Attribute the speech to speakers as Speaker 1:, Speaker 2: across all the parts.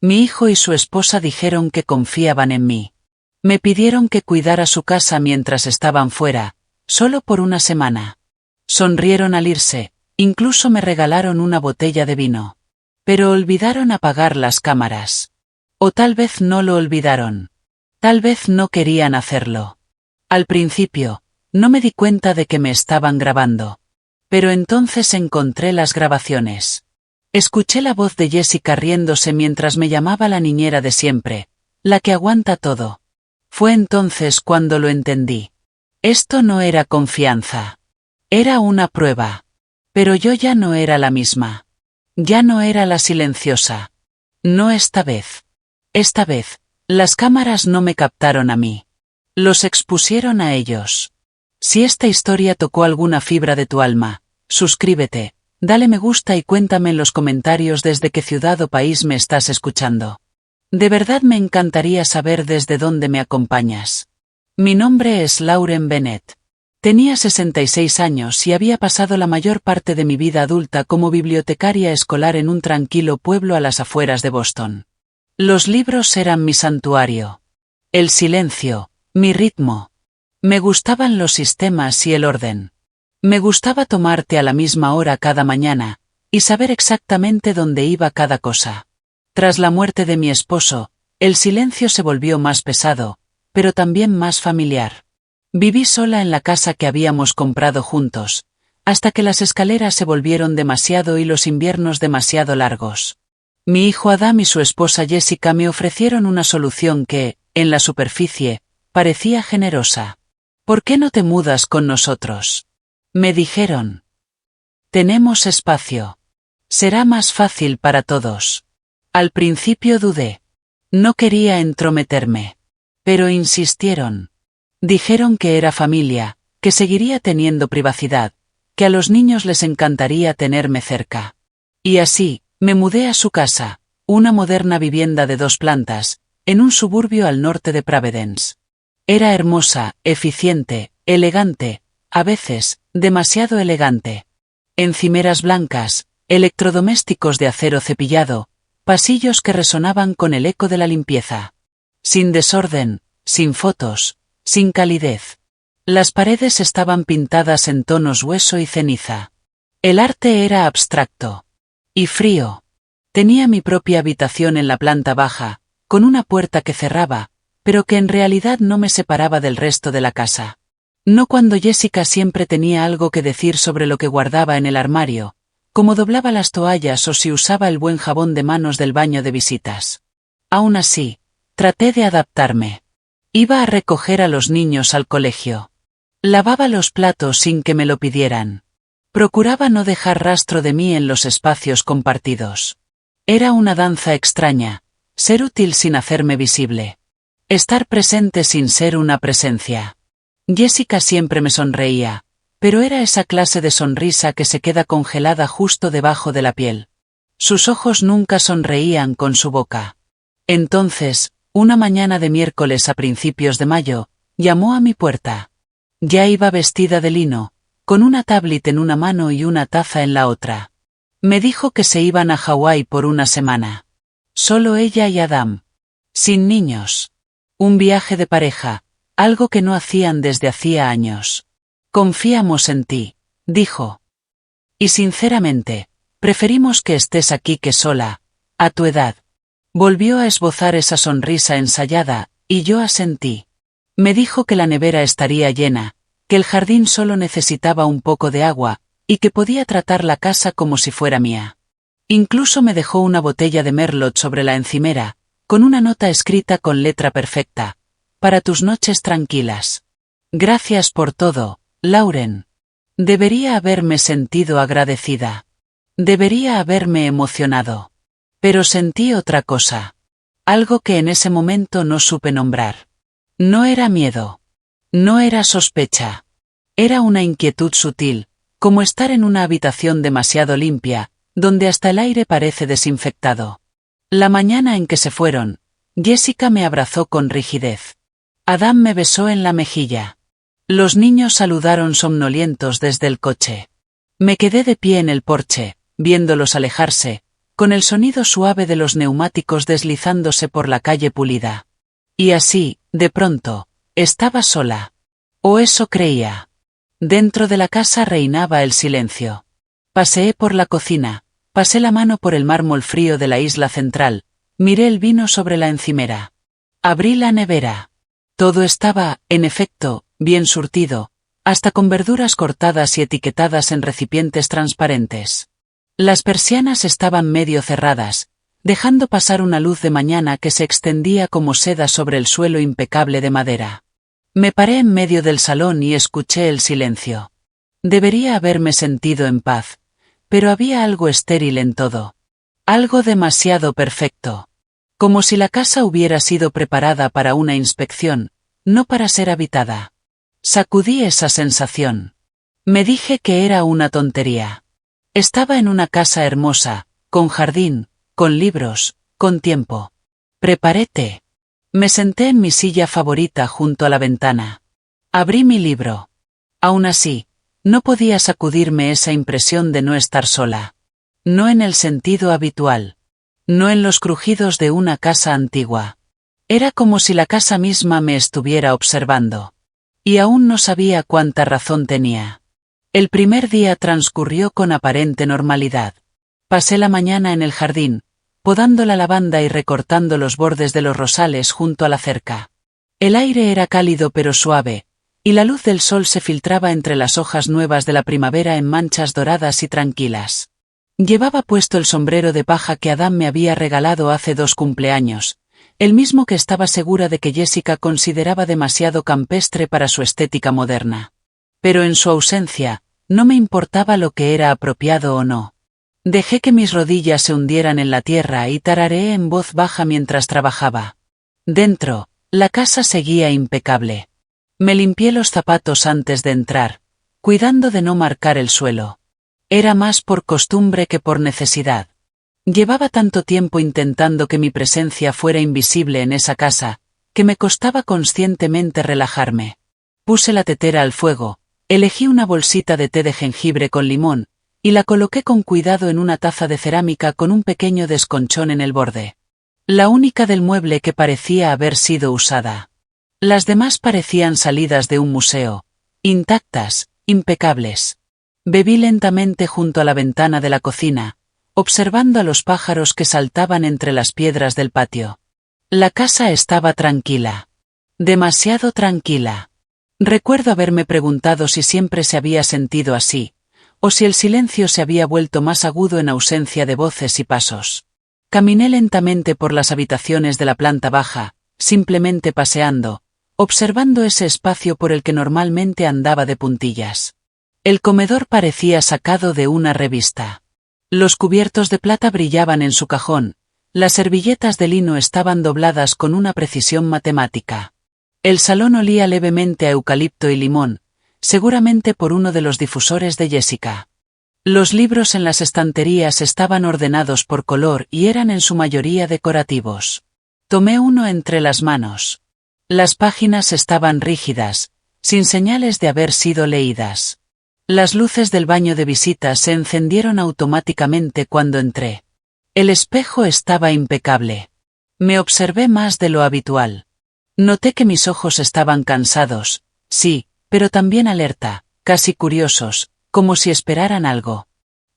Speaker 1: Mi hijo y su esposa dijeron que confiaban en mí. Me pidieron que cuidara su casa mientras estaban fuera, solo por una semana. Sonrieron al irse, incluso me regalaron una botella de vino. Pero olvidaron apagar las cámaras. O tal vez no lo olvidaron. Tal vez no querían hacerlo. Al principio, no me di cuenta de que me estaban grabando. Pero entonces encontré las grabaciones. Escuché la voz de Jessica riéndose mientras me llamaba la niñera de siempre, la que aguanta todo. Fue entonces cuando lo entendí. Esto no era confianza. Era una prueba. Pero yo ya no era la misma. Ya no era la silenciosa. No esta vez. Esta vez, las cámaras no me captaron a mí. Los expusieron a ellos. Si esta historia tocó alguna fibra de tu alma, suscríbete, dale me gusta y cuéntame en los comentarios desde qué ciudad o país me estás escuchando. De verdad me encantaría saber desde dónde me acompañas. Mi nombre es Lauren Bennett. Tenía 66 años y había pasado la mayor parte de mi vida adulta como bibliotecaria escolar en un tranquilo pueblo a las afueras de Boston. Los libros eran mi santuario. El silencio, mi ritmo. Me gustaban los sistemas y el orden. Me gustaba tomarte a la misma hora cada mañana, y saber exactamente dónde iba cada cosa. Tras la muerte de mi esposo, el silencio se volvió más pesado, pero también más familiar. Viví sola en la casa que habíamos comprado juntos, hasta que las escaleras se volvieron demasiado y los inviernos demasiado largos. Mi hijo Adam y su esposa Jessica me ofrecieron una solución que, en la superficie, parecía generosa. ¿Por qué no te mudas con nosotros? Me dijeron. Tenemos espacio. Será más fácil para todos. Al principio dudé. No quería entrometerme. Pero insistieron. Dijeron que era familia, que seguiría teniendo privacidad, que a los niños les encantaría tenerme cerca. Y así, me mudé a su casa, una moderna vivienda de 2 plantas, en un suburbio al norte de Providence. Era hermosa, eficiente, elegante, a veces, demasiado elegante. Encimeras blancas, electrodomésticos de acero cepillado, pasillos que resonaban con el eco de la limpieza. Sin desorden, sin fotos, sin calidez. Las paredes estaban pintadas en tonos hueso y ceniza. El arte era abstracto. Y frío. Tenía mi propia habitación en la planta baja, con una puerta que cerraba, pero que en realidad no me separaba del resto de la casa. No cuando Jessica siempre tenía algo que decir sobre lo que guardaba en el armario, como doblaba las toallas o si usaba el buen jabón de manos del baño de visitas. Aún así, traté de adaptarme. Iba a recoger a los niños al colegio. Lavaba los platos sin que me lo pidieran. Procuraba no dejar rastro de mí en los espacios compartidos. Era una danza extraña, ser útil sin hacerme visible. Estar presente sin ser una presencia. Jessica siempre me sonreía, pero era esa clase de sonrisa que se queda congelada justo debajo de la piel. Sus ojos nunca sonreían con su boca. Entonces, una mañana de miércoles a principios de mayo, llamó a mi puerta. Ya iba vestida de lino, con una tablet en una mano y una taza en la otra. Me dijo que se iban a Hawái por una semana. Solo ella y Adam. Sin niños. Un viaje de pareja, algo que no hacían desde hacía años. Confiamos en ti, dijo. Y sinceramente, preferimos que estés aquí que sola, a tu edad. Volvió a esbozar esa sonrisa ensayada, y yo asentí. Me dijo que la nevera estaría llena, que el jardín solo necesitaba un poco de agua, y que podía tratar la casa como si fuera mía. Incluso me dejó una botella de Merlot sobre la encimera, con una nota escrita con letra perfecta. Para tus noches tranquilas. Gracias por todo, Lauren. Debería haberme sentido agradecida. Debería haberme emocionado. Pero sentí otra cosa. Algo que en ese momento no supe nombrar. No era miedo. No era sospecha. Era una inquietud sutil, como estar en una habitación demasiado limpia, donde hasta el aire parece desinfectado. La mañana en que se fueron, Jessica me abrazó con rigidez. Adam me besó en la mejilla. Los niños saludaron somnolientos desde el coche. Me quedé de pie en el porche, viéndolos alejarse, con el sonido suave de los neumáticos deslizándose por la calle pulida. Y así, de pronto, estaba sola. O eso creía. Dentro de la casa reinaba el silencio. Paseé por la cocina, pasé la mano por el mármol frío de la isla central, miré el vino sobre la encimera. Abrí la nevera. Todo estaba, en efecto, bien surtido, hasta con verduras cortadas y etiquetadas en recipientes transparentes. Las persianas estaban medio cerradas, dejando pasar una luz de mañana que se extendía como seda sobre el suelo impecable de madera. Me paré en medio del salón y escuché el silencio. Debería haberme sentido en paz, pero había algo estéril en todo. Algo demasiado perfecto. Como si la casa hubiera sido preparada para una inspección, no para ser habitada. Sacudí esa sensación. Me dije que era una tontería. Estaba en una casa hermosa, con jardín, con libros, con tiempo. Preparé té. Me senté en mi silla favorita junto a la ventana. Abrí mi libro. Aún así, no podía sacudirme esa impresión de no estar sola. No en el sentido habitual. No en los crujidos de una casa antigua. Era como si la casa misma me estuviera observando. Y aún no sabía cuánta razón tenía. El primer día transcurrió con aparente normalidad. Pasé la mañana en el jardín, podando la lavanda y recortando los bordes de los rosales junto a la cerca. El aire era cálido pero suave, y la luz del sol se filtraba entre las hojas nuevas de la primavera en manchas doradas y tranquilas. Llevaba puesto el sombrero de paja que Adam me había regalado hace 2 cumpleaños, el mismo que estaba segura de que Jessica consideraba demasiado campestre para su estética moderna. Pero en su ausencia, no me importaba lo que era apropiado o no. Dejé que mis rodillas se hundieran en la tierra y tarareé en voz baja mientras trabajaba. Dentro, la casa seguía impecable. Me limpié los zapatos antes de entrar, cuidando de no marcar el suelo. Era más por costumbre que por necesidad. Llevaba tanto tiempo intentando que mi presencia fuera invisible en esa casa, que me costaba conscientemente relajarme. Puse la tetera al fuego, elegí una bolsita de té de jengibre con limón, y la coloqué con cuidado en una taza de cerámica con un pequeño desconchón en el borde. La única del mueble que parecía haber sido usada. Las demás parecían salidas de un museo, intactas, impecables. Bebí lentamente junto a la ventana de la cocina, observando a los pájaros que saltaban entre las piedras del patio. La casa estaba tranquila. Demasiado tranquila. Recuerdo haberme preguntado si siempre se había sentido así, o si el silencio se había vuelto más agudo en ausencia de voces y pasos. Caminé lentamente por las habitaciones de la planta baja, simplemente paseando, observando ese espacio por el que normalmente andaba de puntillas. El comedor parecía sacado de una revista. Los cubiertos de plata brillaban en su cajón, las servilletas de lino estaban dobladas con una precisión matemática. El salón olía levemente a eucalipto y limón, seguramente por uno de los difusores de Jessica. Los libros en las estanterías estaban ordenados por color y eran en su mayoría decorativos. Tomé uno entre las manos. Las páginas estaban rígidas, sin señales de haber sido leídas. Las luces del baño de visitas se encendieron automáticamente cuando entré. El espejo estaba impecable. Me observé más de lo habitual. Noté que mis ojos estaban cansados, sí, pero también alerta, casi curiosos, como si esperaran algo.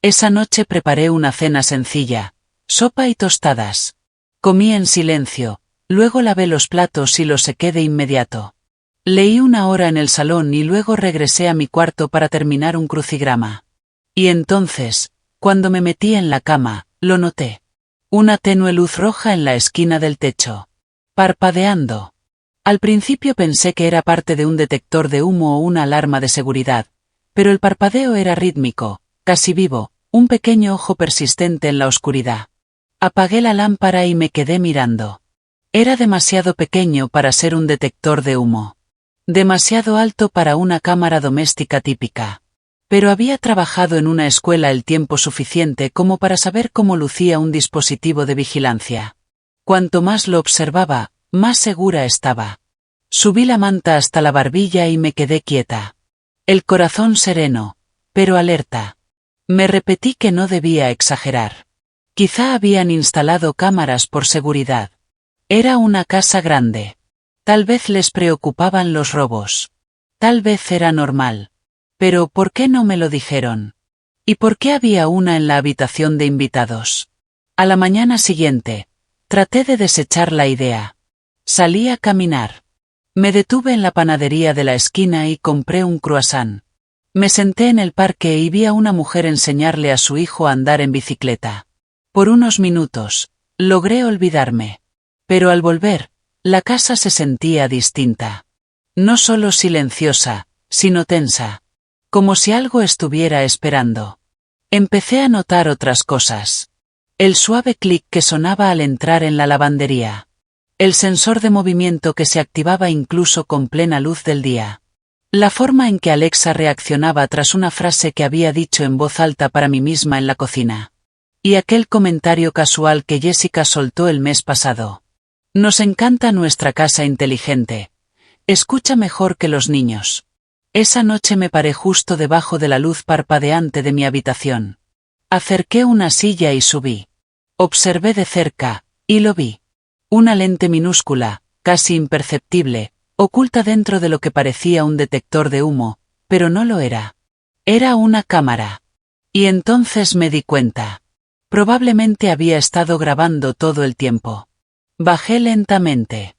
Speaker 1: Esa noche preparé una cena sencilla, sopa y tostadas. Comí en silencio, luego lavé los platos y los sequé de inmediato. Leí 1 hora en el salón y luego regresé a mi cuarto para terminar un crucigrama. Y entonces, cuando me metí en la cama, lo noté. Una tenue luz roja en la esquina del techo. Parpadeando. Al principio pensé que era parte de un detector de humo o una alarma de seguridad, pero el parpadeo era rítmico, casi vivo, un pequeño ojo persistente en la oscuridad. Apagué la lámpara y me quedé mirando. Era demasiado pequeño para ser un detector de humo. Demasiado alto para una cámara doméstica típica. Pero había trabajado en una escuela el tiempo suficiente como para saber cómo lucía un dispositivo de vigilancia. Cuanto más lo observaba, más segura estaba. Subí la manta hasta la barbilla y me quedé quieta. El corazón sereno, pero alerta. Me repetí que no debía exagerar. Quizá habían instalado cámaras por seguridad. Era una casa grande. Tal vez les preocupaban los robos. Tal vez era normal. Pero ¿por qué no me lo dijeron? ¿Y por qué había una en la habitación de invitados? A la mañana siguiente, traté de desechar la idea. Salí a caminar. Me detuve en la panadería de la esquina y compré un croissant. Me senté en el parque y vi a una mujer enseñarle a su hijo a andar en bicicleta. Por unos minutos, logré olvidarme. Pero al volver, la casa se sentía distinta. No solo silenciosa, sino tensa. Como si algo estuviera esperando. Empecé a notar otras cosas. El suave clic que sonaba al entrar en la lavandería. El sensor de movimiento que se activaba incluso con plena luz del día. La forma en que Alexa reaccionaba tras una frase que había dicho en voz alta para mí misma en la cocina. Y aquel comentario casual que Jessica soltó el mes pasado. Nos encanta nuestra casa inteligente. Escucha mejor que los niños. Esa noche me paré justo debajo de la luz parpadeante de mi habitación. Acerqué una silla y subí. Observé de cerca, y lo vi. Una lente minúscula, casi imperceptible, oculta dentro de lo que parecía un detector de humo, pero no lo era. Era una cámara. Y entonces me di cuenta. Probablemente había estado grabando todo el tiempo. Bajé lentamente.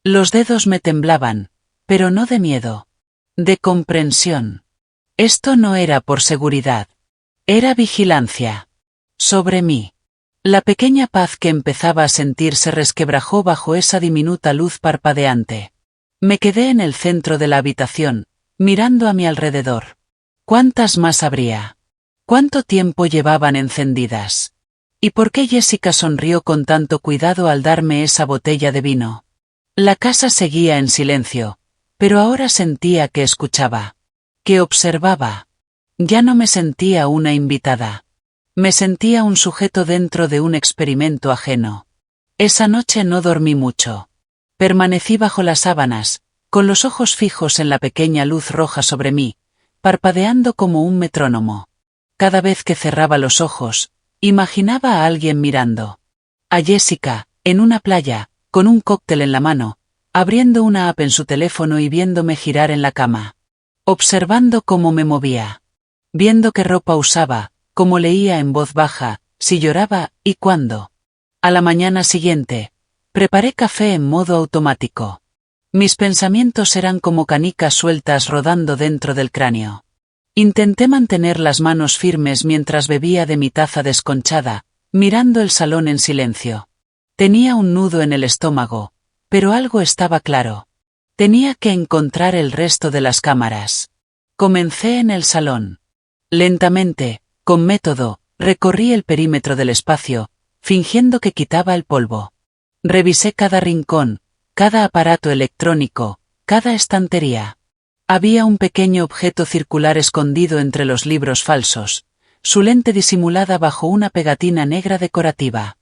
Speaker 1: Los dedos me temblaban, pero no de miedo. De comprensión. Esto no era por seguridad. Era vigilancia. Sobre mí. La pequeña paz que empezaba a sentir se resquebrajó bajo esa diminuta luz parpadeante. Me quedé en el centro de la habitación, mirando a mi alrededor. ¿Cuántas más habría? ¿Cuánto tiempo llevaban encendidas? ¿Y por qué Jessica sonrió con tanto cuidado al darme esa botella de vino? La casa seguía en silencio, pero ahora sentía que escuchaba. Que observaba. Ya no me sentía una invitada. Me sentía un sujeto dentro de un experimento ajeno. Esa noche no dormí mucho. Permanecí bajo las sábanas, con los ojos fijos en la pequeña luz roja sobre mí, parpadeando como un metrónomo. Cada vez que cerraba los ojos, imaginaba a alguien mirando. A Jessica, en una playa, con un cóctel en la mano, abriendo una app en su teléfono y viéndome girar en la cama. Observando cómo me movía. Viendo qué ropa usaba, cómo leía en voz baja, si lloraba, y cuándo. A la mañana siguiente, preparé café en modo automático. Mis pensamientos eran como canicas sueltas rodando dentro del cráneo. Intenté mantener las manos firmes mientras bebía de mi taza desconchada, mirando el salón en silencio. Tenía un nudo en el estómago, pero algo estaba claro. Tenía que encontrar el resto de las cámaras. Comencé en el salón. Lentamente, con método, recorrí el perímetro del espacio, fingiendo que quitaba el polvo. Revisé cada rincón, cada aparato electrónico, cada estantería. Había un pequeño objeto circular escondido entre los libros falsos, su lente disimulada bajo una pegatina negra decorativa.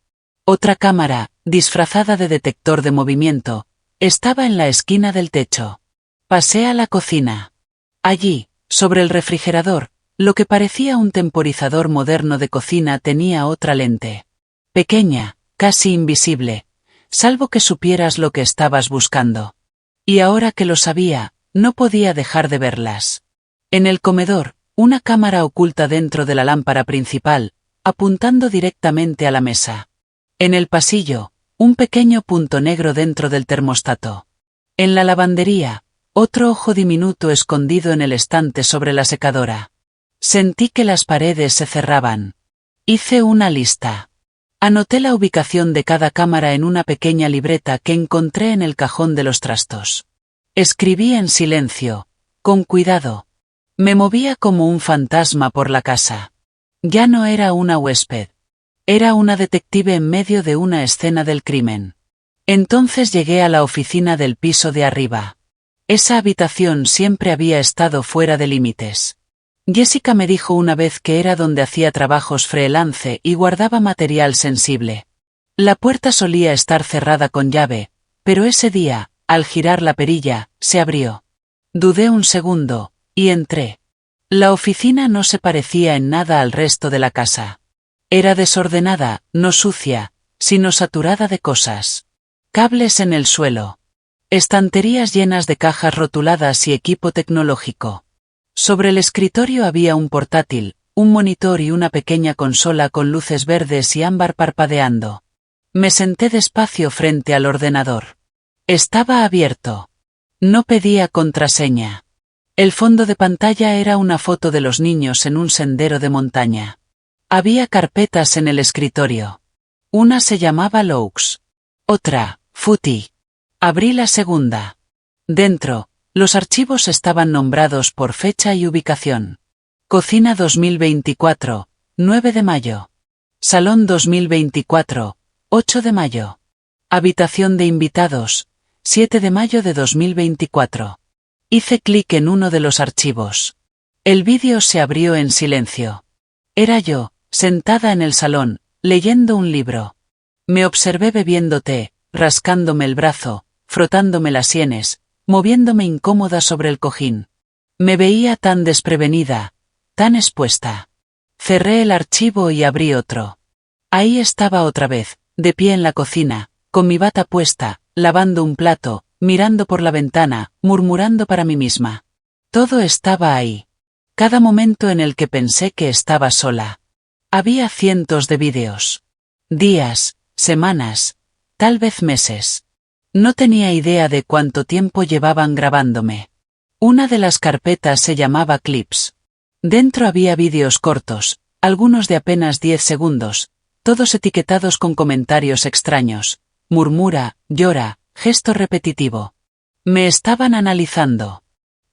Speaker 1: Otra cámara, disfrazada de detector de movimiento, estaba en la esquina del techo. Pasé a la cocina. Allí, sobre el refrigerador, lo que parecía un temporizador moderno de cocina tenía otra lente. Pequeña, casi invisible, salvo que supieras lo que estabas buscando. Y ahora que lo sabía, no podía dejar de verlas. En el comedor, una cámara oculta dentro de la lámpara principal, apuntando directamente a la mesa. En el pasillo, un pequeño punto negro dentro del termostato. En la lavandería, otro ojo diminuto escondido en el estante sobre la secadora. Sentí que las paredes se cerraban. Hice una lista. Anoté la ubicación de cada cámara en una pequeña libreta que encontré en el cajón de los trastos. Escribí en silencio, con cuidado. Me movía como un fantasma por la casa. Ya no era una huésped. Era una detective en medio de una escena del crimen. Entonces llegué a la oficina del piso de arriba. Esa habitación siempre había estado fuera de límites. Jessica me dijo una vez que era donde hacía trabajos freelance y guardaba material sensible. La puerta solía estar cerrada con llave, pero ese día, al girar la perilla, se abrió. Dudé un segundo, y entré. La oficina no se parecía en nada al resto de la casa. Era desordenada, no sucia, sino saturada de cosas. Cables en el suelo. Estanterías llenas de cajas rotuladas y equipo tecnológico. Sobre el escritorio había un portátil, un monitor y una pequeña consola con luces verdes y ámbar parpadeando. Me senté despacio frente al ordenador. Estaba abierto. No pedía contraseña. El fondo de pantalla era una foto de los niños en un sendero de montaña. Había carpetas en el escritorio. Una se llamaba Logs. Otra, Footy. Abrí la segunda. Dentro, los archivos estaban nombrados por fecha y ubicación. Cocina 2024, 9 de mayo. Salón 2024, 8 de mayo. Habitación de invitados, 7 de mayo de 2024. Hice clic en uno de los archivos. El vídeo se abrió en silencio. Era yo, sentada en el salón, leyendo un libro. Me observé bebiendo té, rascándome el brazo, frotándome las sienes, moviéndome incómoda sobre el cojín. Me veía tan desprevenida, tan expuesta. Cerré el archivo y abrí otro. Ahí estaba otra vez, de pie en la cocina, con mi bata puesta, lavando un plato, mirando por la ventana, murmurando para mí misma. Todo estaba ahí. Cada momento en el que pensé que estaba sola. Había cientos de vídeos. Días, semanas, tal vez meses. No tenía idea de cuánto tiempo llevaban grabándome. Una de las carpetas se llamaba Clips. Dentro había vídeos cortos, algunos de apenas 10 segundos, todos etiquetados con comentarios extraños. Murmura, llora, gesto repetitivo. Me estaban analizando.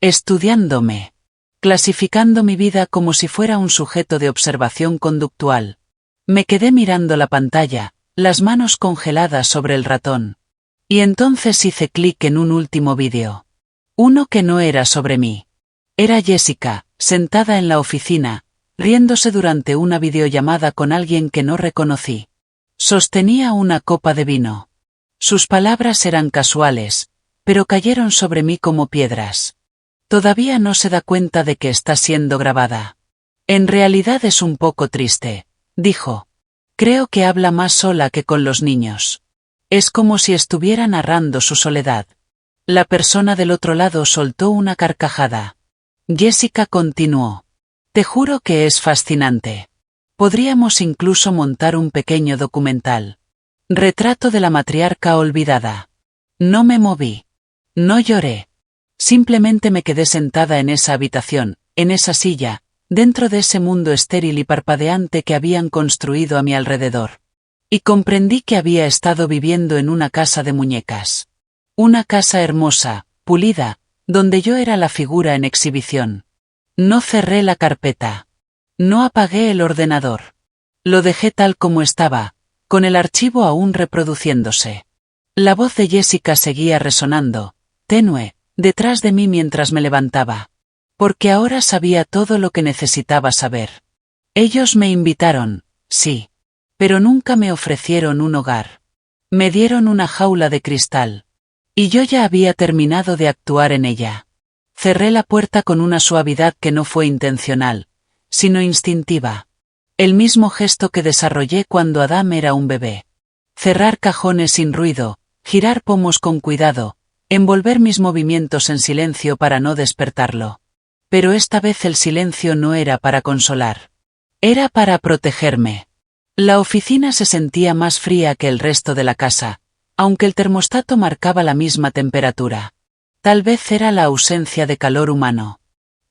Speaker 1: Estudiándome. Clasificando mi vida como si fuera un sujeto de observación conductual. Me quedé mirando la pantalla, las manos congeladas sobre el ratón. Y entonces hice clic en un último vídeo. Uno que no era sobre mí. Era Jessica, sentada en la oficina, riéndose durante una videollamada con alguien que no reconocí. Sostenía una copa de vino. Sus palabras eran casuales, pero cayeron sobre mí como piedras. Todavía no se da cuenta de que está siendo grabada. En realidad es un poco triste, dijo. Creo que habla más sola que con los niños. Es como si estuviera narrando su soledad. La persona del otro lado soltó una carcajada. Jessica continuó. Te juro que es fascinante. Podríamos incluso montar un pequeño documental. Retrato de la matriarca olvidada. No me moví. No lloré. Simplemente me quedé sentada en esa habitación, en esa silla, dentro de ese mundo estéril y parpadeante que habían construido a mi alrededor. Y comprendí que había estado viviendo en una casa de muñecas. Una casa hermosa, pulida, donde yo era la figura en exhibición. No cerré la carpeta. No apagué el ordenador. Lo dejé tal como estaba, con el archivo aún reproduciéndose. La voz de Jessica seguía resonando, tenue, detrás de mí mientras me levantaba. Porque ahora sabía todo lo que necesitaba saber. Ellos me invitaron, sí. Pero nunca me ofrecieron un hogar. Me dieron una jaula de cristal. Y yo ya había terminado de actuar en ella. Cerré la puerta con una suavidad que no fue intencional, sino instintiva. El mismo gesto que desarrollé cuando Adam era un bebé. Cerrar cajones sin ruido, girar pomos con cuidado, envolver mis movimientos en silencio para no despertarlo. Pero esta vez el silencio no era para consolar. Era para protegerme. La oficina se sentía más fría que el resto de la casa, aunque el termostato marcaba la misma temperatura. Tal vez era la ausencia de calor humano.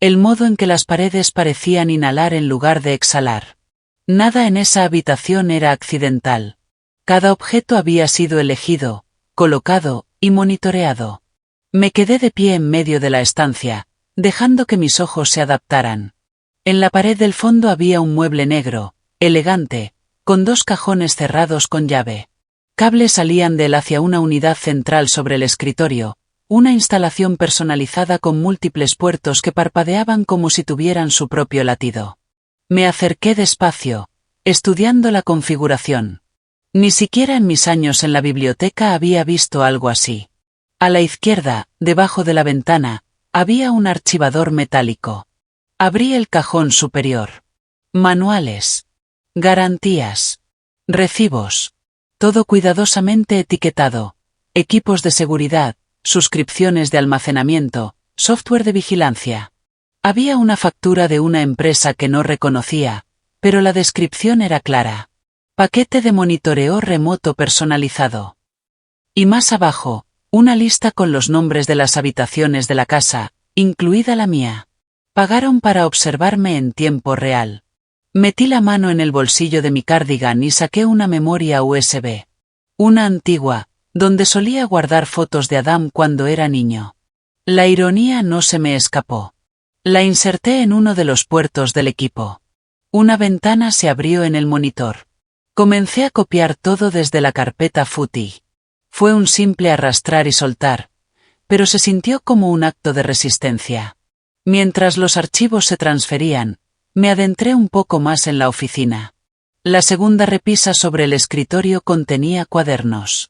Speaker 1: El modo en que las paredes parecían inhalar en lugar de exhalar. Nada en esa habitación era accidental. Cada objeto había sido elegido, colocado y monitoreado. Me quedé de pie en medio de la estancia, dejando que mis ojos se adaptaran. En la pared del fondo había un mueble negro, elegante, con 2 cajones cerrados con llave. Cables salían de él hacia una unidad central sobre el escritorio, una instalación personalizada con múltiples puertos que parpadeaban como si tuvieran su propio latido. Me acerqué despacio, estudiando la configuración. Ni siquiera en mis años en la biblioteca había visto algo así. A la izquierda, debajo de la ventana, había un archivador metálico. Abrí el cajón superior. Manuales. garantías, recibos. Todo cuidadosamente etiquetado. Equipos de seguridad, suscripciones de almacenamiento, software de vigilancia. Había una factura de una empresa que no reconocía, pero la descripción era clara. Paquete de monitoreo remoto personalizado. Y más abajo, una lista con los nombres de las habitaciones de la casa, incluida la mía. Pagaron para observarme en tiempo real. Metí la mano en el bolsillo de mi cardigan y saqué una memoria USB. Una antigua, donde solía guardar fotos de Adam cuando era niño. La ironía no se me escapó. La inserté en uno de los puertos del equipo. Una ventana se abrió en el monitor. Comencé a copiar todo desde la carpeta footage. Fue un simple arrastrar y soltar, pero se sintió como un acto de resistencia. Mientras los archivos se transferían, me adentré un poco más en la oficina. La segunda repisa sobre el escritorio contenía cuadernos.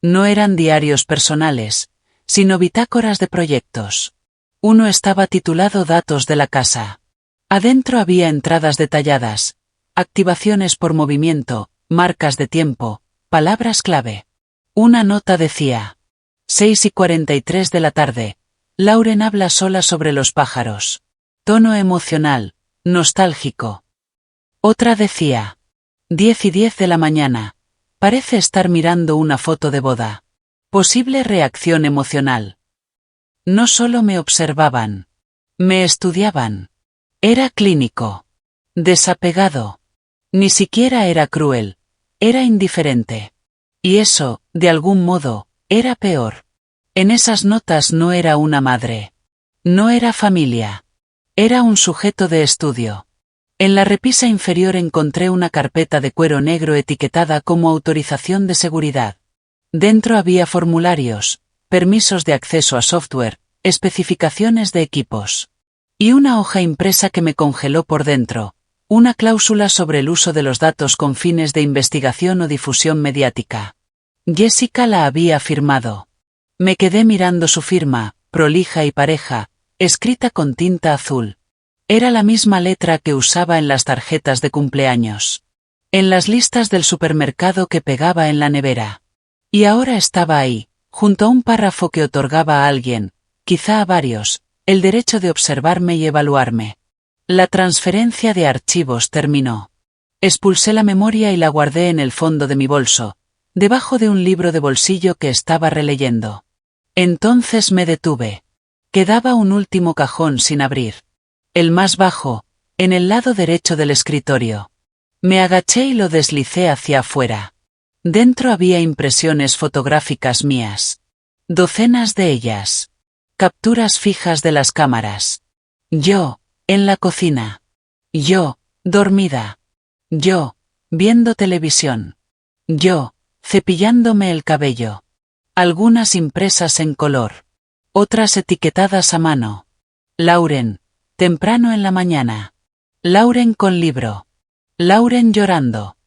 Speaker 1: No eran diarios personales, sino bitácoras de proyectos. Uno estaba titulado Datos de la casa. Adentro había entradas detalladas, activaciones por movimiento, marcas de tiempo, palabras clave. Una nota decía: 6:43 de la tarde. Lauren habla sola sobre los pájaros. Tono emocional, nostálgico. Otra decía: 10:10 de la mañana. Parece estar mirando una foto de boda. Posible reacción emocional. No solo me observaban. Me estudiaban. Era clínico. Desapegado. Ni siquiera era cruel. Era indiferente. Y eso, de algún modo, era peor. En esas notas no era una madre. No era familia. Era un sujeto de estudio. En la repisa inferior encontré una carpeta de cuero negro etiquetada como autorización de seguridad. Dentro había formularios, permisos de acceso a software, especificaciones de equipos. Y una hoja impresa que me congeló por dentro, una cláusula sobre el uso de los datos con fines de investigación o difusión mediática. Jessica la había firmado. Me quedé mirando su firma, prolija y pareja, escrita con tinta azul. Era la misma letra que usaba en las tarjetas de cumpleaños. En las listas del supermercado que pegaba en la nevera. Y ahora estaba ahí, junto a un párrafo que otorgaba a alguien, quizá a varios, el derecho de observarme y evaluarme. La transferencia de archivos terminó. Expulsé la memoria y la guardé en el fondo de mi bolso, debajo de un libro de bolsillo que estaba releyendo. Entonces me detuve. Quedaba un último cajón sin abrir. El más bajo, en el lado derecho del escritorio. Me agaché y lo deslicé hacia afuera. Dentro había impresiones fotográficas mías. Docenas de ellas. Capturas fijas de las cámaras. Yo, en la cocina. Yo, dormida. Yo, viendo televisión. Yo, cepillándome el cabello. Algunas impresas en color. Otras etiquetadas a mano. Lauren, temprano en la mañana. Lauren con libro. Lauren llorando.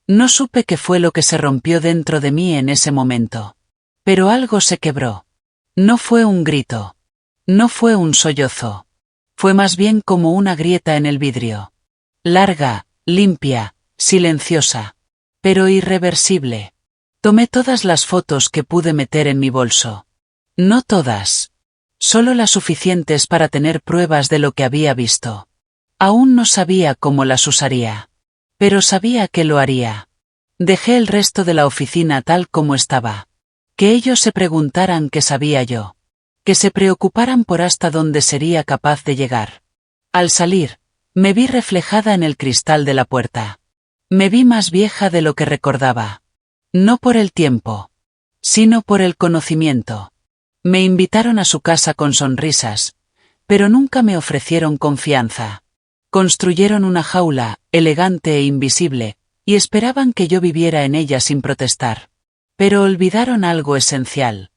Speaker 1: No supe qué fue lo que se rompió dentro de mí en ese momento. Pero algo se quebró. No fue un grito. No fue un sollozo. Fue más bien como una grieta en el vidrio. Larga, limpia, silenciosa. Pero irreversible. Tomé todas las fotos que pude meter en mi bolso. No todas. Solo las suficientes para tener pruebas de lo que había visto. Aún no sabía cómo las usaría. Pero sabía que lo haría. Dejé el resto de la oficina tal como estaba. Que ellos se preguntaran qué sabía yo. Que se preocuparan por hasta dónde sería capaz de llegar. Al salir, me vi reflejada en el cristal de la puerta. Me vi más vieja de lo que recordaba. No por el tiempo, sino por el conocimiento. Me invitaron a su casa con sonrisas, pero nunca me ofrecieron confianza. Construyeron una jaula, elegante e invisible, y esperaban que yo viviera en ella sin protestar. Pero olvidaron algo esencial.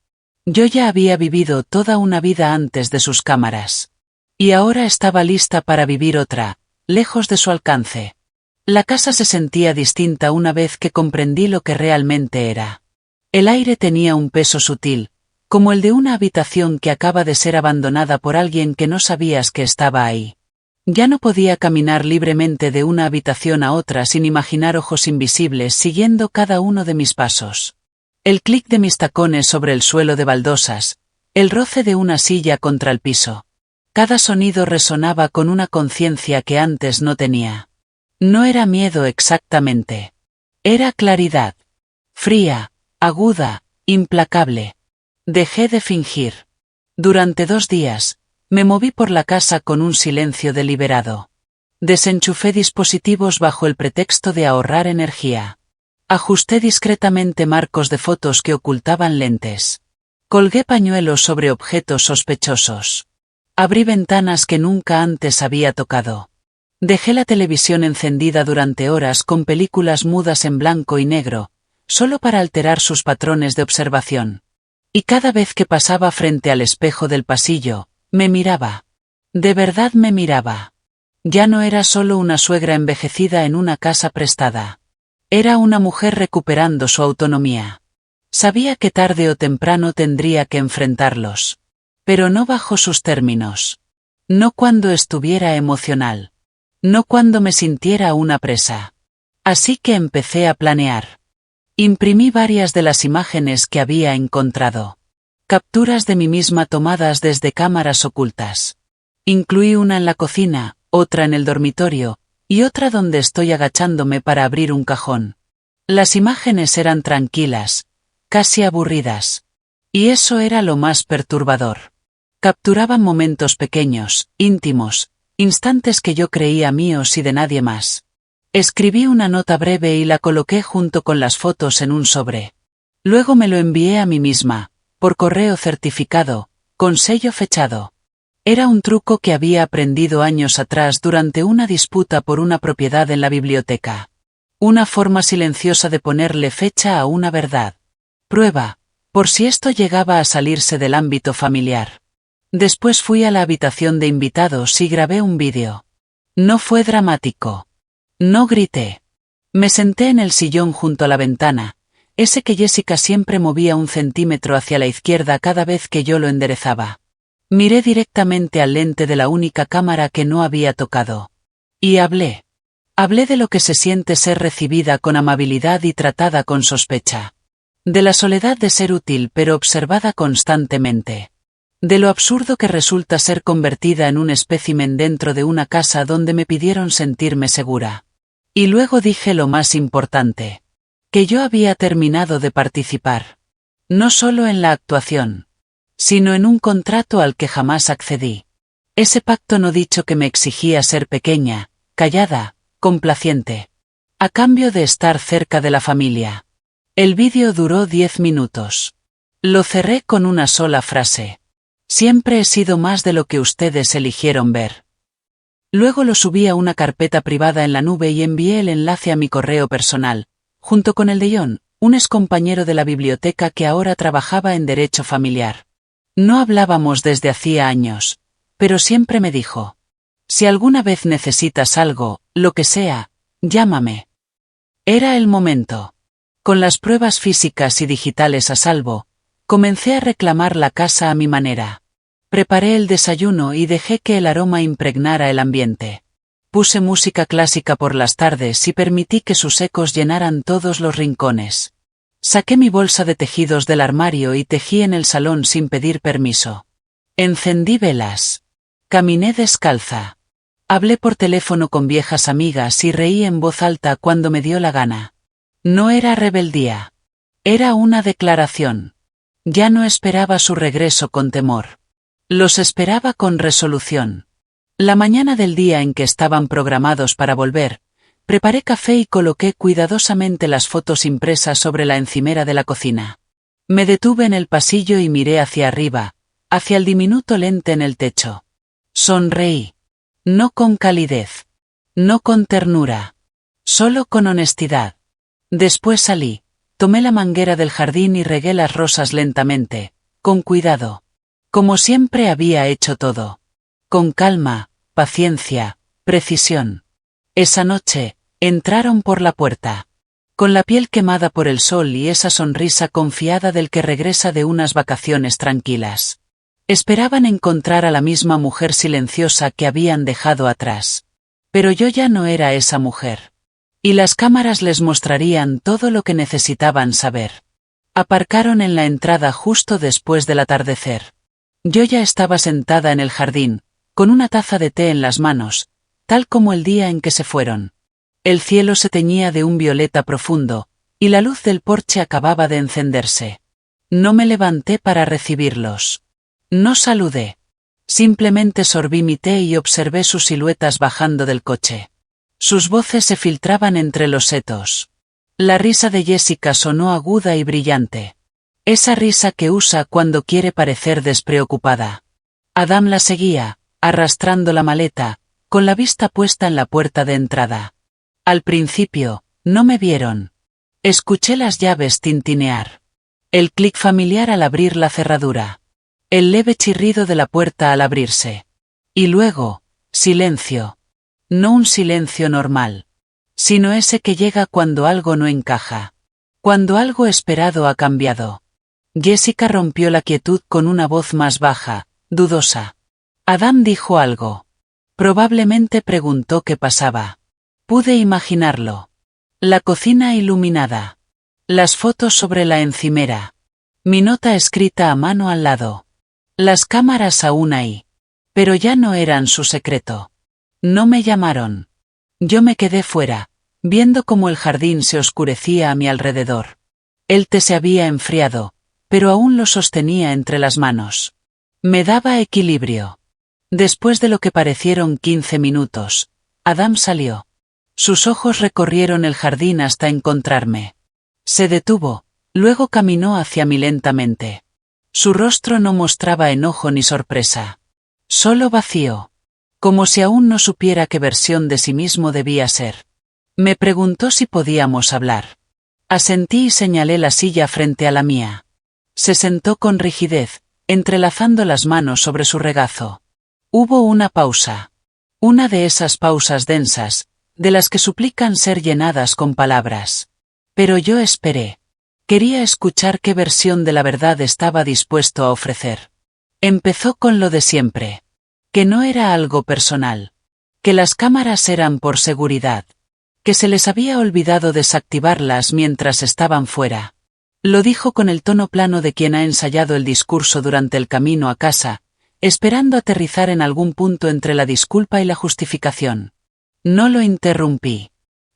Speaker 1: Yo ya había vivido toda una vida antes de sus cámaras. Y ahora estaba lista para vivir otra, lejos de su alcance. La casa se sentía distinta una vez que comprendí lo que realmente era. El aire tenía un peso sutil, como el de una habitación que acaba de ser abandonada por alguien que no sabías que estaba ahí. Ya no podía caminar libremente de una habitación a otra sin imaginar ojos invisibles siguiendo cada uno de mis pasos. El clic de mis tacones sobre el suelo de baldosas, el roce de una silla contra el piso. Cada sonido resonaba con una conciencia que antes no tenía. No era miedo exactamente. Era claridad. Fría, aguda, implacable. Dejé de fingir. Durante 2 días, me moví por la casa con un silencio deliberado. Desenchufé dispositivos bajo el pretexto de ahorrar energía. Ajusté discretamente marcos de fotos que ocultaban lentes. Colgué pañuelos sobre objetos sospechosos. Abrí ventanas que nunca antes había tocado. Dejé la televisión encendida durante horas con películas mudas en blanco y negro, solo para alterar sus patrones de observación. Y cada vez que pasaba frente al espejo del pasillo, me miraba. De verdad me miraba. Ya no era solo una suegra envejecida en una casa prestada. Era una mujer recuperando su autonomía. Sabía que tarde o temprano tendría que enfrentarlos. Pero no bajo sus términos. No cuando estuviera emocional. No cuando me sintiera una presa. Así que empecé a planear. Imprimí varias de las imágenes que había encontrado. Capturas de mí misma tomadas desde cámaras ocultas. Incluí una en la cocina, otra en el dormitorio, y otra donde estoy agachándome para abrir un cajón. Las imágenes eran tranquilas, casi aburridas. Y eso era lo más perturbador. Capturaban momentos pequeños, íntimos, instantes que yo creía míos y de nadie más. Escribí una nota breve y la coloqué junto con las fotos en un sobre. Luego me lo envié a mí misma, por correo certificado, con sello fechado. Era un truco que había aprendido años atrás durante una disputa por una propiedad en la biblioteca. Una forma silenciosa de ponerle fecha a una verdad. Prueba, por si esto llegaba a salirse del ámbito familiar. Después fui a la habitación de invitados y grabé un vídeo. No fue dramático. No grité. Me senté en el sillón junto a la ventana, ese que Jessica siempre movía 1 centímetro hacia la izquierda cada vez que yo lo enderezaba. Miré directamente al lente de la única cámara que no había tocado. Y hablé. Hablé de lo que se siente ser recibida con amabilidad y tratada con sospecha. De la soledad de ser útil pero observada constantemente. De lo absurdo que resulta ser convertida en un espécimen dentro de una casa donde me pidieron sentirme segura. Y luego dije lo más importante. Que yo había terminado de participar. No solo en la actuación, sino en un contrato al que jamás accedí. Ese pacto no dicho que me exigía ser pequeña, callada, complaciente. A cambio de estar cerca de la familia. El vídeo duró 10 minutos. Lo cerré con una sola frase. Siempre he sido más de lo que ustedes eligieron ver. Luego lo subí a una carpeta privada en la nube y envié el enlace a mi correo personal, junto con el de John, un excompañero de la biblioteca que ahora trabajaba en derecho familiar. No hablábamos desde hacía años, pero siempre me dijo: si alguna vez necesitas algo, lo que sea, llámame. Era el momento. Con las pruebas físicas y digitales a salvo, comencé a reclamar la casa a mi manera. Preparé el desayuno y dejé que el aroma impregnara el ambiente. Puse música clásica por las tardes y permití que sus ecos llenaran todos los rincones. Saqué mi bolsa de tejidos del armario y tejí en el salón sin pedir permiso. Encendí velas. Caminé descalza. Hablé por teléfono con viejas amigas y reí en voz alta cuando me dio la gana. No era rebeldía. Era una declaración. Ya no esperaba su regreso con temor. Los esperaba con resolución. La mañana del día en que estaban programados para volver, preparé café y coloqué cuidadosamente las fotos impresas sobre la encimera de la cocina. Me detuve en el pasillo y miré hacia arriba, hacia el diminuto lente en el techo. Sonreí. No con calidez. No con ternura. Solo con honestidad. Después salí, tomé la manguera del jardín y regué las rosas lentamente, con cuidado. Como siempre había hecho todo. Con calma, paciencia, precisión. Esa noche, entraron por la puerta. Con la piel quemada por el sol y esa sonrisa confiada del que regresa de unas vacaciones tranquilas. Esperaban encontrar a la misma mujer silenciosa que habían dejado atrás. Pero yo ya no era esa mujer. Y las cámaras les mostrarían todo lo que necesitaban saber. Aparcaron en la entrada justo después del atardecer. Yo ya estaba sentada en el jardín, con una taza de té en las manos, tal como el día en que se fueron. El cielo se teñía de un violeta profundo, y la luz del porche acababa de encenderse. No me levanté para recibirlos. No saludé. Simplemente sorbí mi té y observé sus siluetas bajando del coche. Sus voces se filtraban entre los setos. La risa de Jessica sonó aguda y brillante. Esa risa que usa cuando quiere parecer despreocupada. Adam la seguía, arrastrando la maleta, con la vista puesta en la puerta de entrada. Al principio, no me vieron. Escuché las llaves tintinear. El clic familiar al abrir la cerradura. El leve chirrido de la puerta al abrirse. Y luego, silencio. No un silencio normal, sino ese que llega cuando algo no encaja. Cuando algo esperado ha cambiado. Jessica rompió la quietud con una voz más baja, dudosa. Adam dijo algo. Probablemente preguntó qué pasaba. Pude imaginarlo. La cocina iluminada. Las fotos sobre la encimera. Mi nota escrita a mano al lado. Las cámaras aún ahí. Pero ya no eran su secreto. No me llamaron. Yo me quedé fuera, viendo cómo el jardín se oscurecía a mi alrededor. El té se había enfriado, pero aún lo sostenía entre las manos. Me daba equilibrio. Después de lo que parecieron 15 minutos, Adam salió. Sus ojos recorrieron el jardín hasta encontrarme. Se detuvo, luego caminó hacia mí lentamente. Su rostro no mostraba enojo ni sorpresa. Solo vacío. Como si aún no supiera qué versión de sí mismo debía ser. Me preguntó si podíamos hablar. Asentí y señalé la silla frente a la mía. Se sentó con rigidez, entrelazando las manos sobre su regazo. Hubo una pausa. Una de esas pausas densas, de las que suplican ser llenadas con palabras. Pero yo esperé. Quería escuchar qué versión de la verdad estaba dispuesto a ofrecer. Empezó con lo de siempre. Que no era algo personal. Que las cámaras eran por seguridad. Que se les había olvidado desactivarlas mientras estaban fuera. Lo dijo con el tono plano de quien ha ensayado el discurso durante el camino a casa, esperando aterrizar en algún punto entre la disculpa y la justificación. No lo interrumpí.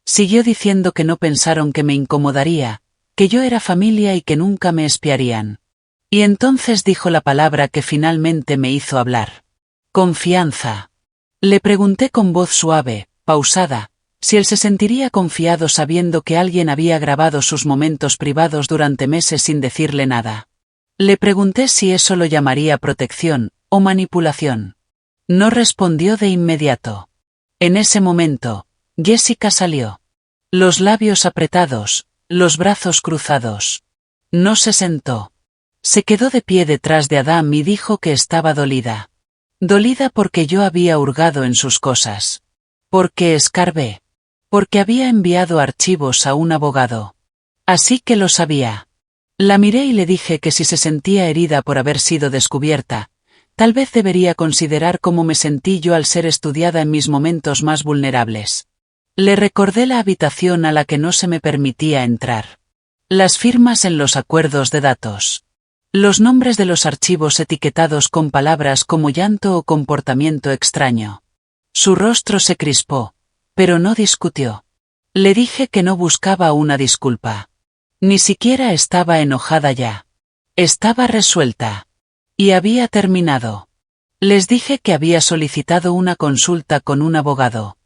Speaker 1: Siguió diciendo que no pensaron que me incomodaría, que yo era familia y que nunca me espiarían. Y entonces dijo la palabra que finalmente me hizo hablar. Confianza. Le pregunté con voz suave, pausada, si él se sentiría confiado sabiendo que alguien había grabado sus momentos privados durante meses sin decirle nada. Le pregunté si eso lo llamaría protección o manipulación. No respondió de inmediato. En ese momento, Jessica salió. Los labios apretados, los brazos cruzados. No se sentó. Se quedó de pie detrás de Adam y dijo que estaba dolida. Dolida porque yo había hurgado en sus cosas. Porque escarbé. Porque había enviado archivos a un abogado. Así que lo sabía. La miré y le dije que si se sentía herida por haber sido descubierta, tal vez debería considerar cómo me sentí yo al ser estudiada en mis momentos más vulnerables. Le recordé la habitación a la que no se me permitía entrar. Las firmas en los acuerdos de datos. Los nombres de los archivos etiquetados con palabras como llanto o comportamiento extraño. Su rostro se crispó, pero no discutió. Le dije que no buscaba una disculpa. Ni siquiera estaba enojada ya. Estaba resuelta. Y había terminado. Les dije que había solicitado una consulta con un abogado.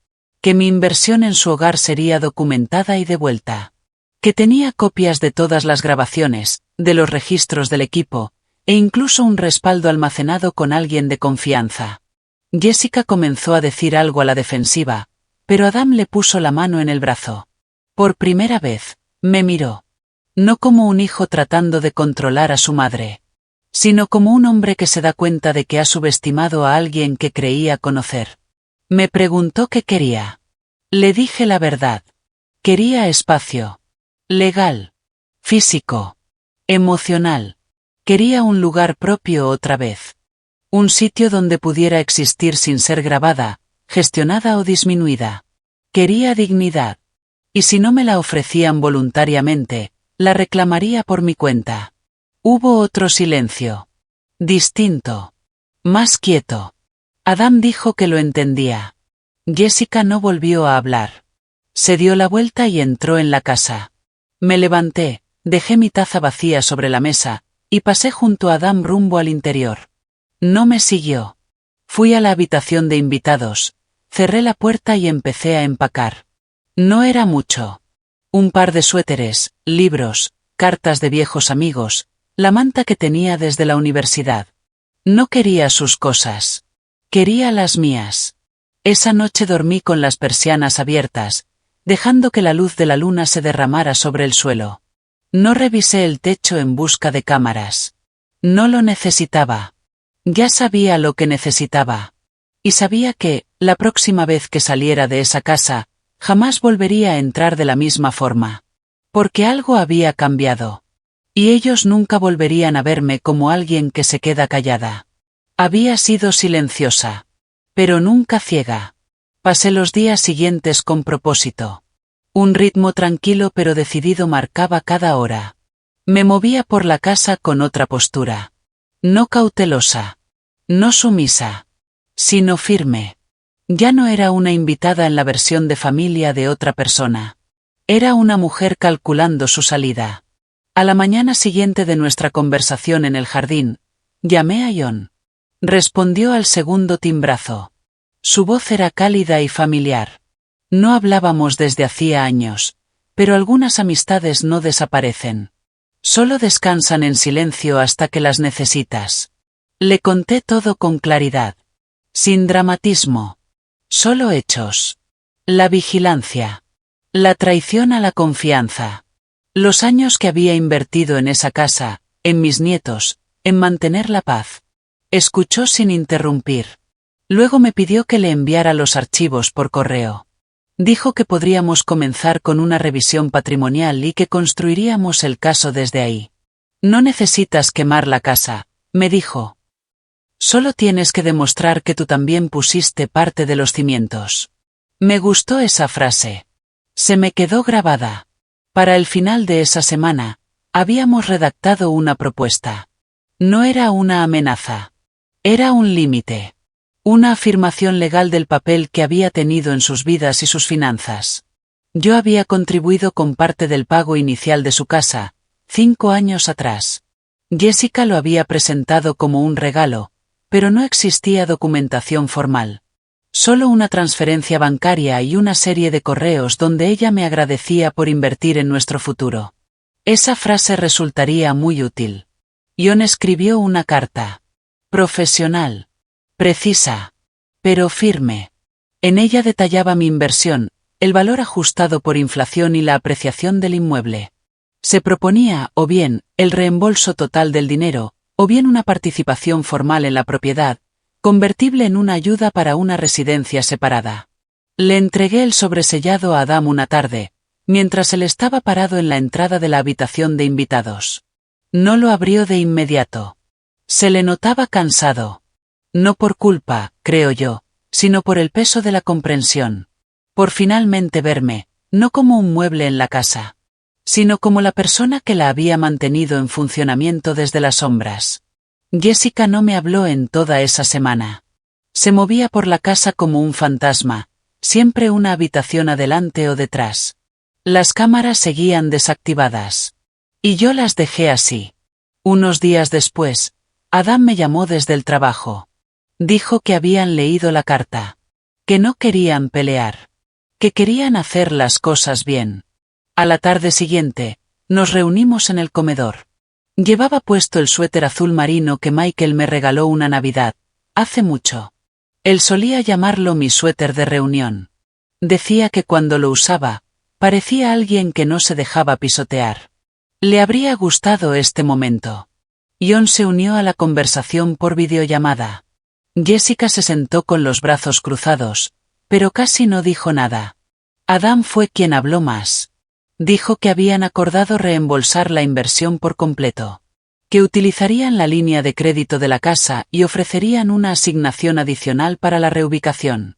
Speaker 1: Que mi inversión en su hogar sería documentada y devuelta. Que tenía copias de todas las grabaciones, de los registros del equipo, e incluso un respaldo almacenado con alguien de confianza. Jessica comenzó a decir algo a la defensiva, pero Adam le puso la mano en el brazo. Por primera vez, me miró. No como un hijo tratando de controlar a su madre, sino como un hombre que se da cuenta de que ha subestimado a alguien que creía conocer. Me preguntó qué quería. Le dije la verdad. Quería espacio. Legal. Físico. Emocional. Quería un lugar propio otra vez. Un sitio donde pudiera existir sin ser grabada, gestionada o disminuida. Quería dignidad. Y si no me la ofrecían voluntariamente, la reclamaría por mi cuenta. Hubo otro silencio. Distinto. Más quieto. Adam dijo que lo entendía. Jessica no volvió a hablar. Se dio la vuelta y entró en la casa. Me levanté, dejé mi taza vacía sobre la mesa, y pasé junto a Adam rumbo al interior. No me siguió. Fui a la habitación de invitados, cerré la puerta y empecé a empacar. No era mucho. Un par de suéteres, libros, cartas de viejos amigos, la manta que tenía desde la universidad. No quería sus cosas. Quería las mías. Esa noche dormí con las persianas abiertas, dejando que la luz de la luna se derramara sobre el suelo. No revisé el techo en busca de cámaras. No lo necesitaba. Ya sabía lo que necesitaba. Y sabía que, la próxima vez que saliera de esa casa, jamás volvería a entrar de la misma forma. Porque algo había cambiado. Y ellos nunca volverían a verme como alguien que se queda callada. Había sido silenciosa. Pero nunca ciega. Pasé los días siguientes con propósito. Un ritmo tranquilo pero decidido marcaba cada hora. Me movía por la casa con otra postura. No cautelosa. No sumisa. Sino firme. Ya no era una invitada en la versión de familia de otra persona. Era una mujer calculando su salida. A la mañana siguiente de nuestra conversación en el jardín, llamé a John. Respondió al segundo timbrazo. Su voz era cálida y familiar. No hablábamos desde hacía años, pero algunas amistades no desaparecen. Solo descansan en silencio hasta que las necesitas. Le conté todo con claridad. Sin dramatismo. Solo hechos. La vigilancia. La traición a la confianza. Los años que había invertido en esa casa, en mis nietos, en mantener la paz. Escuchó sin interrumpir. Luego me pidió que le enviara los archivos por correo. Dijo que podríamos comenzar con una revisión patrimonial y que construiríamos el caso desde ahí. No necesitas quemar la casa, me dijo. Solo tienes que demostrar que tú también pusiste parte de los cimientos. Me gustó esa frase. Se me quedó grabada. Para el final de esa semana, habíamos redactado una propuesta. No era una amenaza. Era un límite. Una afirmación legal del papel que había tenido en sus vidas y sus finanzas. Yo había contribuido con parte del pago inicial de su casa, 5 años atrás. Jessica lo había presentado como un regalo, pero no existía documentación formal. Solo una transferencia bancaria y una serie de correos donde ella me agradecía por invertir en nuestro futuro. Esa frase resultaría muy útil. John escribió una carta. Profesional. Precisa. Pero firme. En ella detallaba mi inversión, el valor ajustado por inflación y la apreciación del inmueble. Se proponía, o bien, el reembolso total del dinero, o bien una participación formal en la propiedad, convertible en una ayuda para una residencia separada. Le entregué el sobresellado a Adam una tarde, mientras él estaba parado en la entrada de la habitación de invitados. No lo abrió de inmediato. Se le notaba cansado. No por culpa, creo yo, sino por el peso de la comprensión. Por finalmente verme, no como un mueble en la casa, sino como la persona que la había mantenido en funcionamiento desde las sombras. Jessica no me habló en toda esa semana. Se movía por la casa como un fantasma, siempre una habitación adelante o detrás. Las cámaras seguían desactivadas. Y yo las dejé así. Unos días después, Adam me llamó desde el trabajo. Dijo que habían leído la carta. Que no querían pelear. Que querían hacer las cosas bien. A la tarde siguiente, nos reunimos en el comedor. Llevaba puesto el suéter azul marino que Michael me regaló una Navidad, hace mucho. Él solía llamarlo mi suéter de reunión. Decía que cuando lo usaba, parecía alguien que no se dejaba pisotear. Le habría gustado este momento. John se unió a la conversación por videollamada. Jessica se sentó con los brazos cruzados, pero casi no dijo nada. Adam fue quien habló más. Dijo que habían acordado reembolsar la inversión por completo. que utilizarían la línea de crédito de la casa y ofrecerían una asignación adicional para la reubicación.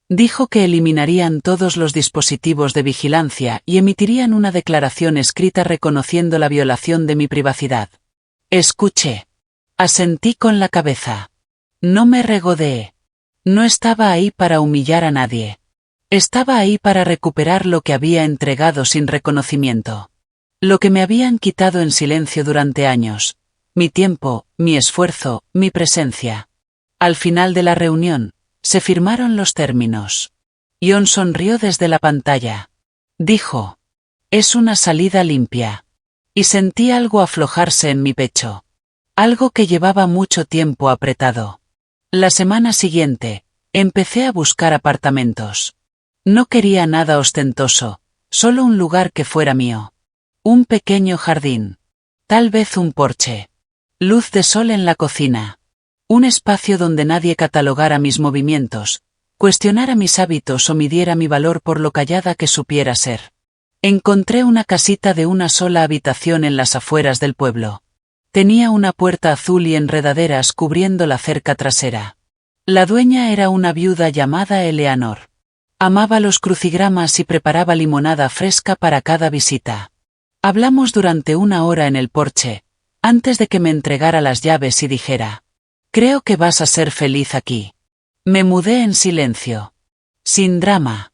Speaker 1: Dijo que eliminarían todos los dispositivos de vigilancia y emitirían una declaración escrita reconociendo la violación de mi privacidad. Escuché. Asentí con la cabeza. No me regodeé. No estaba ahí para humillar a nadie. Estaba ahí para recuperar lo que había entregado sin reconocimiento. Lo que me habían quitado en silencio durante años. Mi tiempo, mi esfuerzo, mi presencia. Al final de la reunión, se firmaron los términos. Ion sonrió desde la pantalla. Dijo: «Es una salida limpia». Y sentí algo aflojarse en mi pecho. Algo que llevaba mucho tiempo apretado. La semana siguiente, empecé a buscar apartamentos. No quería nada ostentoso, solo un lugar que fuera mío. Un pequeño jardín. Tal vez un porche. Luz de sol en la cocina. Un espacio donde nadie catalogara mis movimientos, cuestionara mis hábitos o midiera mi valor por lo callada que supiera ser. Encontré una casita de una sola habitación en las afueras del pueblo. Tenía una puerta azul y enredaderas cubriendo la cerca trasera. La dueña era una viuda llamada Eleanor. Amaba los crucigramas y preparaba limonada fresca para cada visita. Hablamos durante 1 hora en el porche, antes de que me entregara las llaves y dijera: «Creo que vas a ser feliz aquí». Me mudé en silencio. Sin drama.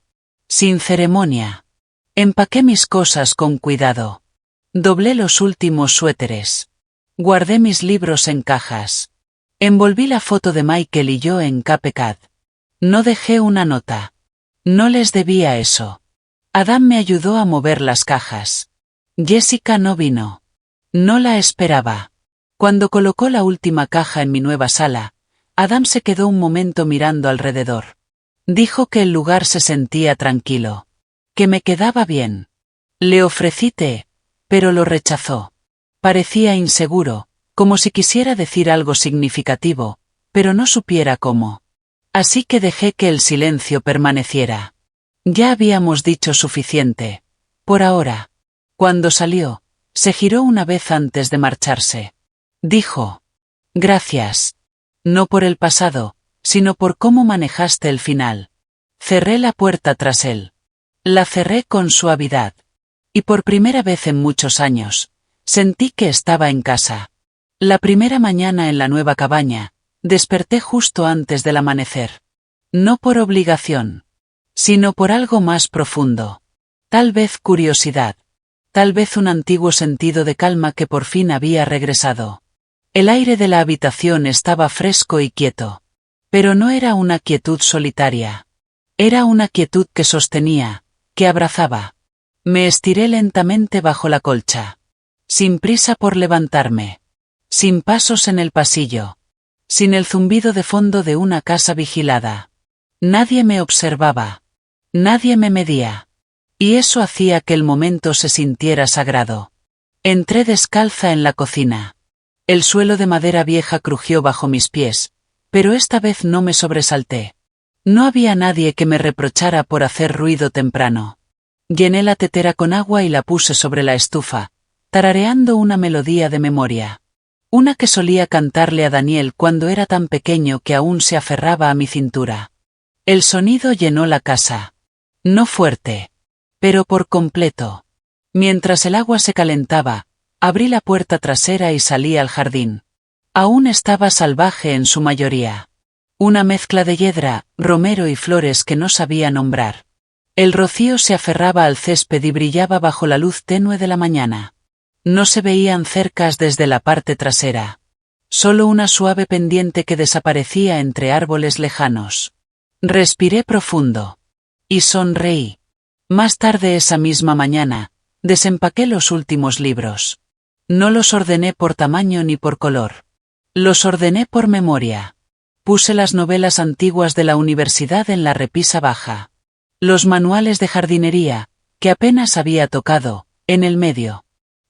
Speaker 1: Sin ceremonia. Empaqué mis cosas con cuidado. Doblé los últimos suéteres. Guardé mis libros en cajas. Envolví la foto de Michael y yo en Cupcake. No dejé una nota. No les debía eso. Adam me ayudó a mover las cajas. Jessica no vino. No la esperaba. Cuando colocó la última caja en mi nueva sala, Adam se quedó un momento mirando alrededor. Dijo que el lugar se sentía tranquilo. Que me quedaba bien. Le ofrecí té, pero lo rechazó. Parecía inseguro, como si quisiera decir algo significativo, pero no supiera cómo. Así que dejé que el silencio permaneciera. Ya habíamos dicho suficiente. Por ahora. Cuando salió, se giró una vez antes de marcharse. Dijo: «Gracias. No por el pasado, sino por cómo manejaste el final». Cerré la puerta tras él. La cerré con suavidad. Y por primera vez en muchos años, sentí que estaba en casa. La primera mañana en la nueva cabaña, desperté justo antes del amanecer. No por obligación, sino por algo más profundo. Tal vez curiosidad. Tal vez un antiguo sentido de calma que por fin había regresado. El aire de la habitación estaba fresco y quieto. Pero no era una quietud solitaria. Era una quietud que sostenía, que abrazaba. Me estiré lentamente bajo la colcha. Sin prisa por levantarme. Sin pasos en el pasillo. Sin el zumbido de fondo de una casa vigilada. Nadie me observaba. Nadie me medía. Y eso hacía que el momento se sintiera sagrado. Entré descalza en la cocina. El suelo de madera vieja crujió bajo mis pies, pero esta vez no me sobresalté. No había nadie que me reprochara por hacer ruido temprano. Llené la tetera con agua y la puse sobre la estufa, tarareando una melodía de memoria. Una que solía cantarle a Daniel cuando era tan pequeño que aún se aferraba a mi cintura. El sonido llenó la casa. No fuerte, pero por completo. Mientras el agua se calentaba, abrí la puerta trasera y salí al jardín. Aún estaba salvaje en su mayoría. Una mezcla de hiedra, romero y flores que no sabía nombrar. El rocío se aferraba al césped y brillaba bajo la luz tenue de la mañana. No se veían cercas desde la parte trasera. Solo una suave pendiente que desaparecía entre árboles lejanos. Respiré profundo. Y sonreí. Más tarde esa misma mañana, desempaqué los últimos libros. No los ordené por tamaño ni por color. Los ordené por memoria. Puse las novelas antiguas de la universidad en la repisa baja. Los manuales de jardinería, que apenas había tocado, en el medio.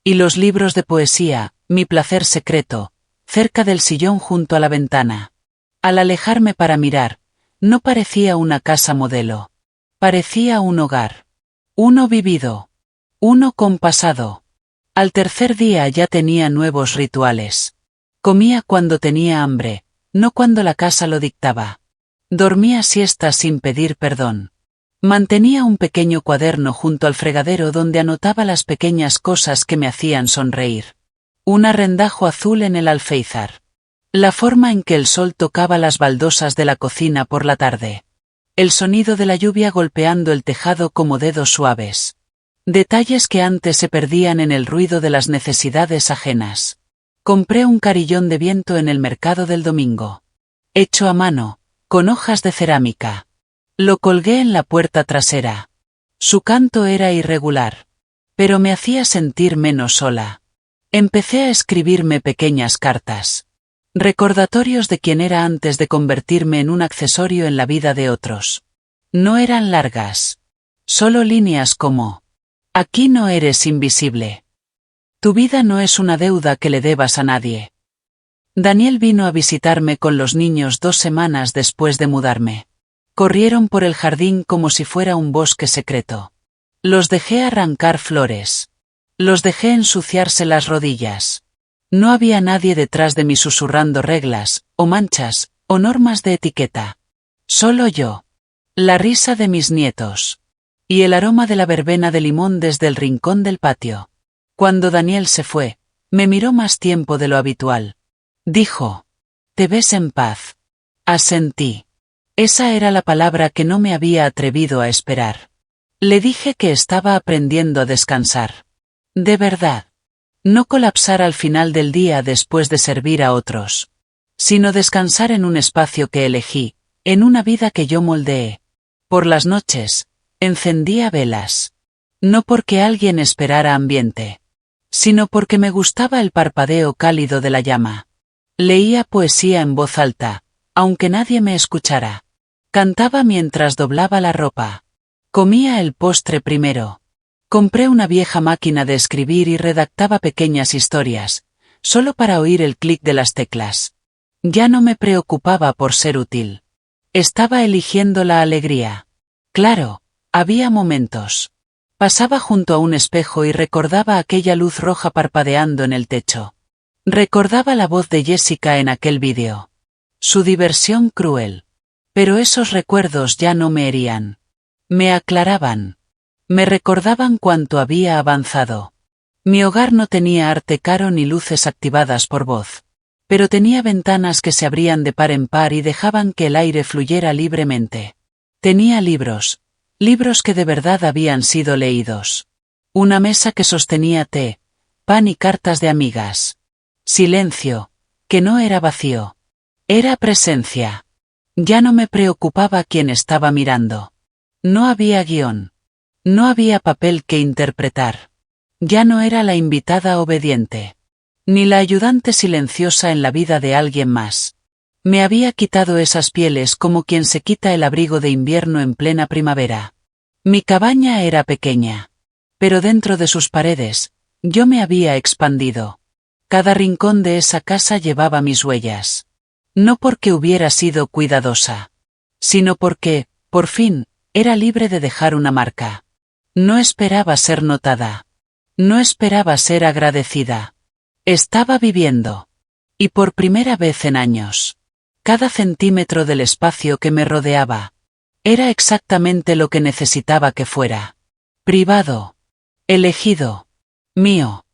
Speaker 1: Y los libros de poesía, mi placer secreto, cerca del sillón junto a la ventana. Al alejarme para mirar, no parecía una casa modelo. Parecía un hogar. Uno vivido. Uno con pasado. Al tercer día ya tenía nuevos rituales. Comía cuando tenía hambre, no cuando la casa lo dictaba. Dormía siesta sin pedir perdón. Mantenía un pequeño cuaderno junto al fregadero donde anotaba las pequeñas cosas que me hacían sonreír. Un arrendajo azul en el alféizar. La forma en que el sol tocaba las baldosas de la cocina por la tarde. El sonido de la lluvia golpeando el tejado como dedos suaves. Detalles que antes se perdían en el ruido de las necesidades ajenas. Compré un carillón de viento en el mercado del domingo. Hecho a mano, con hojas de cerámica. Lo colgué en la puerta trasera. Su canto era irregular, pero me hacía sentir menos sola. Empecé a escribirme pequeñas cartas. Recordatorios de quién era antes de convertirme en un accesorio en la vida de otros. No eran largas. Solo líneas como: aquí no eres invisible. Tu vida no es una deuda que le debas a nadie. Daniel vino a visitarme con los niños 2 semanas después de mudarme. Corrieron por el jardín como si fuera un bosque secreto. Los dejé arrancar flores. Los dejé ensuciarse las rodillas. No había nadie detrás de mí susurrando reglas, o manchas, o normas de etiqueta. Solo yo. La risa de mis nietos. Y el aroma de la verbena de limón desde el rincón del patio. Cuando Daniel se fue, me miró más tiempo de lo habitual. Dijo: «¿Te ves en paz?» Asentí. Esa era la palabra que no me había atrevido a esperar. Le dije que estaba aprendiendo a descansar. De verdad. No colapsar al final del día después de servir a otros. Sino descansar en un espacio que elegí, en una vida que yo moldeé. Por las noches, encendía velas. No porque alguien esperara ambiente. Sino porque me gustaba el parpadeo cálido de la llama. Leía poesía en voz alta, aunque nadie me escuchara. Cantaba mientras doblaba la ropa. Comía el postre primero. Compré una vieja máquina de escribir y redactaba pequeñas historias, solo para oír el clic de las teclas. Ya no me preocupaba por ser útil. Estaba eligiendo la alegría. Claro, había momentos. Pasaba junto a un espejo y recordaba aquella luz roja parpadeando en el techo. Recordaba la voz de Jessica en aquel vídeo. Su diversión cruel. Pero esos recuerdos ya no me herían. Me aclaraban. Me recordaban cuánto había avanzado. Mi hogar no tenía arte caro ni luces activadas por voz. Pero tenía ventanas que se abrían de par en par y dejaban que el aire fluyera libremente. Tenía libros. Libros que de verdad habían sido leídos. Una mesa que sostenía té, pan y cartas de amigas. Silencio, que no era vacío. Era presencia. Ya no me preocupaba quién estaba mirando. No había guión. No había papel que interpretar. Ya no era la invitada obediente. Ni la ayudante silenciosa en la vida de alguien más. Me había quitado esas pieles como quien se quita el abrigo de invierno en plena primavera. Mi cabaña era pequeña. Pero dentro de sus paredes, yo me había expandido. Cada rincón de esa casa llevaba mis huellas. No porque hubiera sido cuidadosa. Sino porque, por fin, era libre de dejar una marca. No esperaba ser notada. No esperaba ser agradecida. Estaba viviendo. Y por primera vez en años. Cada centímetro del espacio que me rodeaba. Era exactamente lo que necesitaba que fuera. Privado. Elegido. Mío.